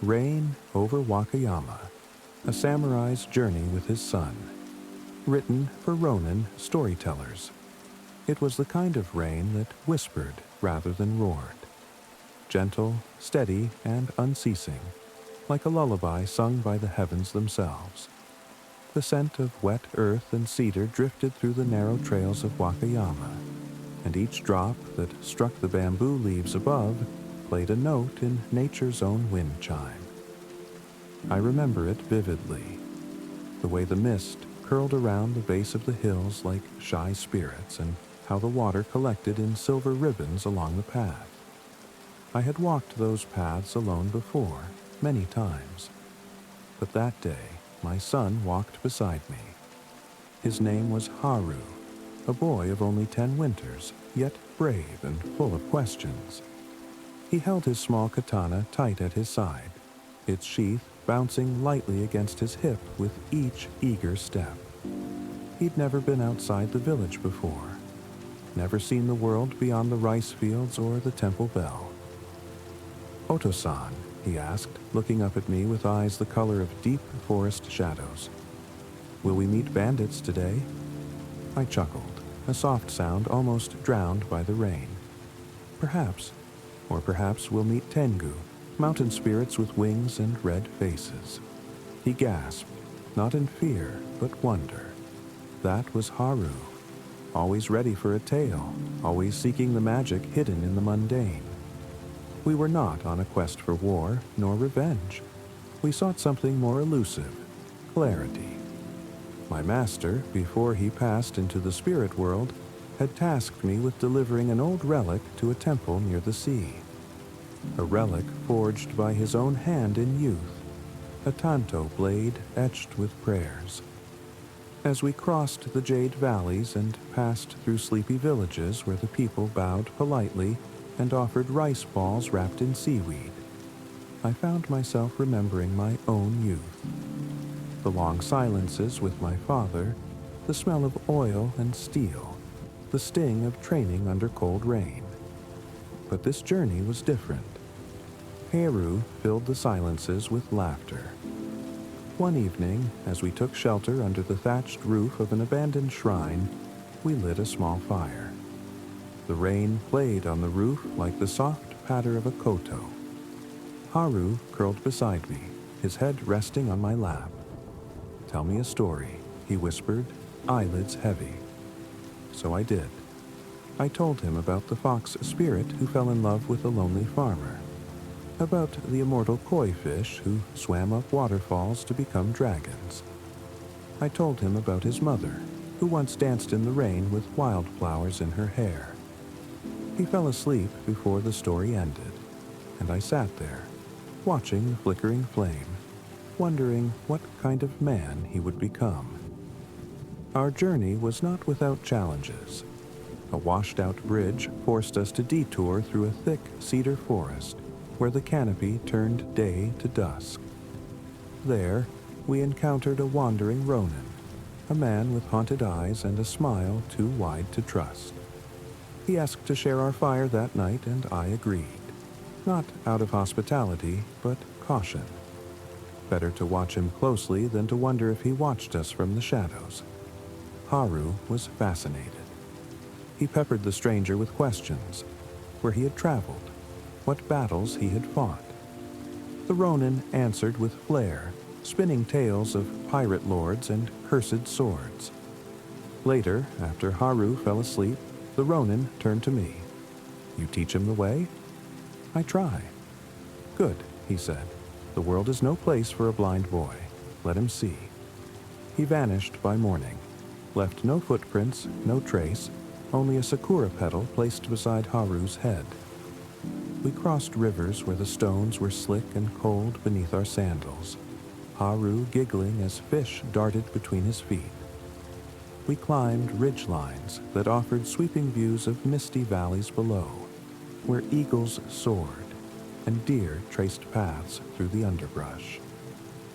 Rain Over Wakayama, a samurai's journey with his son. Written for Ronin storytellers. It was the kind of rain that whispered rather than roared. Gentle, steady, and unceasing, like a lullaby sung by the heavens themselves. The scent of wet earth and cedar drifted through the narrow trails of Wakayama, and each drop that struck the bamboo leaves above played a note in nature's own wind chime. I remember it vividly, the way the mist curled around the base of the hills like shy spirits, and how the water collected in silver ribbons along the path. I had walked those paths alone before, many times, but that day my son walked beside me. His name was Haru, a boy of only 10 winters, yet brave and full of questions. He held his small katana tight at his side, its sheath bouncing lightly against his hip with each eager step. He'd never been outside the village before, never seen the world beyond the rice fields or the temple bell. "Oto-san," he asked, looking up at me with eyes the color of deep forest shadows. "Will we meet bandits today?" I chuckled, a soft sound almost drowned by the rain. "Perhaps. Or perhaps we'll meet Tengu, mountain spirits with wings and red faces." He gasped, not in fear, but wonder. That was Haru, always ready for a tale, always seeking the magic hidden in the mundane. We were not on a quest for war, nor revenge. We sought something more elusive, clarity. My master, before he passed into the spirit world, had tasked me with delivering an old relic to a temple near the sea. A relic forged by his own hand in youth, a tanto blade etched with prayers. As we crossed the jade valleys and passed through sleepy villages where the people bowed politely and offered rice balls wrapped in seaweed, I found myself remembering my own youth. The long silences with my father, the smell of oil and steel, the sting of training under cold rain. But this journey was different. Haru filled the silences with laughter. One evening, as we took shelter under the thatched roof of an abandoned shrine, we lit a small fire. The rain played on the roof like the soft patter of a koto. Haru curled beside me, his head resting on my lap. "Tell me a story," he whispered, eyelids heavy. So I did. I told him about the fox spirit who fell in love with a lonely farmer, about the immortal koi fish who swam up waterfalls to become dragons. I told him about his mother, who once danced in the rain with wildflowers in her hair. He fell asleep before the story ended, and I sat there, watching the flickering flame, wondering what kind of man he would become. Our journey was not without challenges. A washed-out bridge forced us to detour through a thick cedar forest, where the canopy turned day to dusk. There, we encountered a wandering Ronin, a man with haunted eyes and a smile too wide to trust. He asked to share our fire that night, and I agreed. Not out of hospitality, but caution. Better to watch him closely than to wonder if he watched us from the shadows. Haru was fascinated. He peppered the stranger with questions: where he had traveled, what battles he had fought. The Ronin answered with flair, spinning tales of pirate lords and cursed swords. Later, after Haru fell asleep, the Ronin turned to me. "You teach him the way?" "I try." "Good," he said. "The world is no place for a blind boy. Let him see." He vanished by morning, left no footprints, no trace, only a sakura petal placed beside Haru's head. We crossed rivers where the stones were slick and cold beneath our sandals, Haru giggling as fish darted between his feet. We climbed ridge lines that offered sweeping views of misty valleys below, where eagles soared and deer traced paths through the underbrush.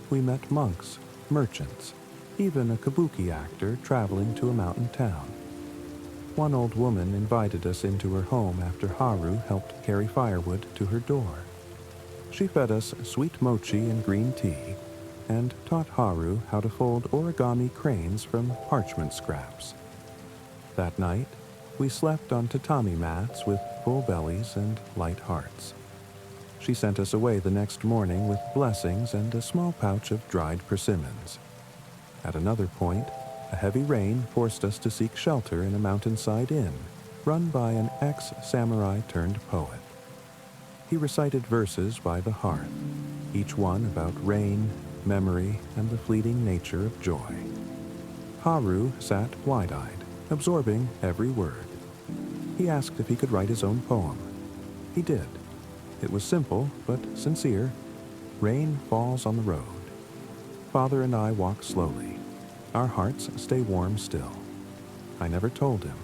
We met monks, merchants, even a kabuki actor traveling to a mountain town. One old woman invited us into her home after Haru helped carry firewood to her door. She fed us sweet mochi and green tea, and taught Haru how to fold origami cranes from parchment scraps. That night, we slept on tatami mats with full bellies and light hearts. She sent us away the next morning with blessings and a small pouch of dried persimmons. At another point, a heavy rain forced us to seek shelter in a mountainside inn run by an ex-samurai-turned-poet. He recited verses by the hearth, each one about rain, memory, and the fleeting nature of joy. Haru sat wide-eyed, absorbing every word. He asked if he could write his own poem. He did. It was simple, but sincere. Rain falls on the road. Father and I walk slowly. Our hearts stay warm still. I never told him,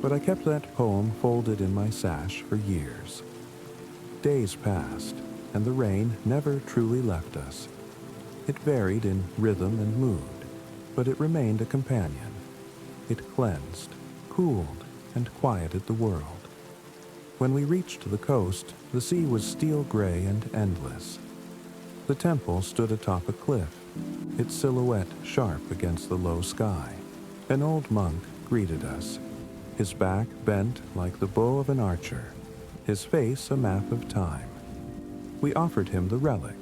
but I kept that poem folded in my sash for years. Days passed, and the rain never truly left us. It varied in rhythm and mood, but it remained a companion. It cleansed, cooled, and quieted the world. When we reached the coast, the sea was steel gray and endless. The temple stood atop a cliff, its silhouette sharp against the low sky. An old monk greeted us, his back bent like the bow of an archer, his face a map of time. We offered him the relic.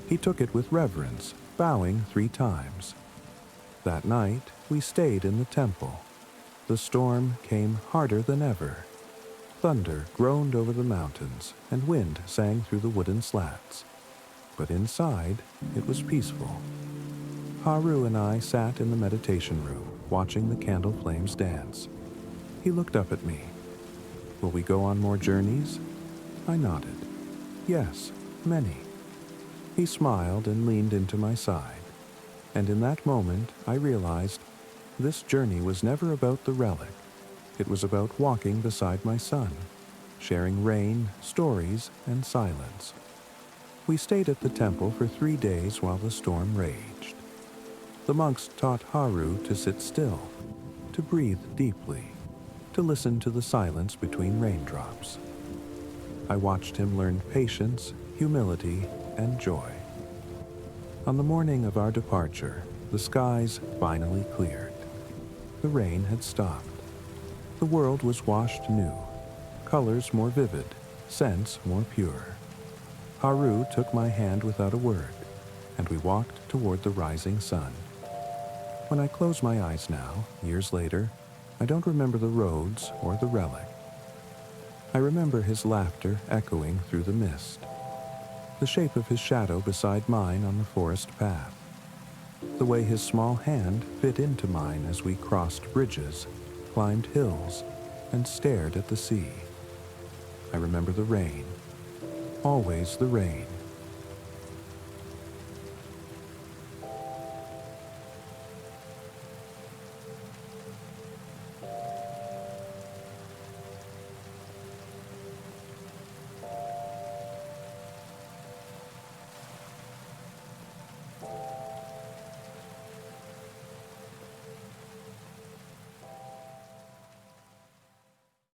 He took it with reverence, bowing 3 times. That night, we stayed in the temple. The storm came harder than ever. Thunder groaned over the mountains, and wind sang through the wooden slats. But inside, it was peaceful. Haru and I sat in the meditation room, watching the candle flames dance. He looked up at me. "Will we go on more journeys?" I nodded. "Yes, many." He smiled and leaned into my side. And in that moment, I realized this journey was never about the relic. It was about walking beside my son, sharing rain, stories, and silence. We stayed at the temple for 3 days while the storm raged. The monks taught Haru to sit still, to breathe deeply, to listen to the silence between raindrops. I watched him learn patience, humility, and joy. On the morning of our departure, the skies finally cleared. The rain had stopped. The world was washed new, colors more vivid, scents more pure. Haru took my hand without a word, and we walked toward the rising sun. When I close my eyes now, years later, I don't remember the roads or the relic. I remember his laughter echoing through the mist, the shape of his shadow beside mine on the forest path, the way his small hand fit into mine as we crossed bridges, climbed hills, and stared at the sea. I remember the rain, always the rain,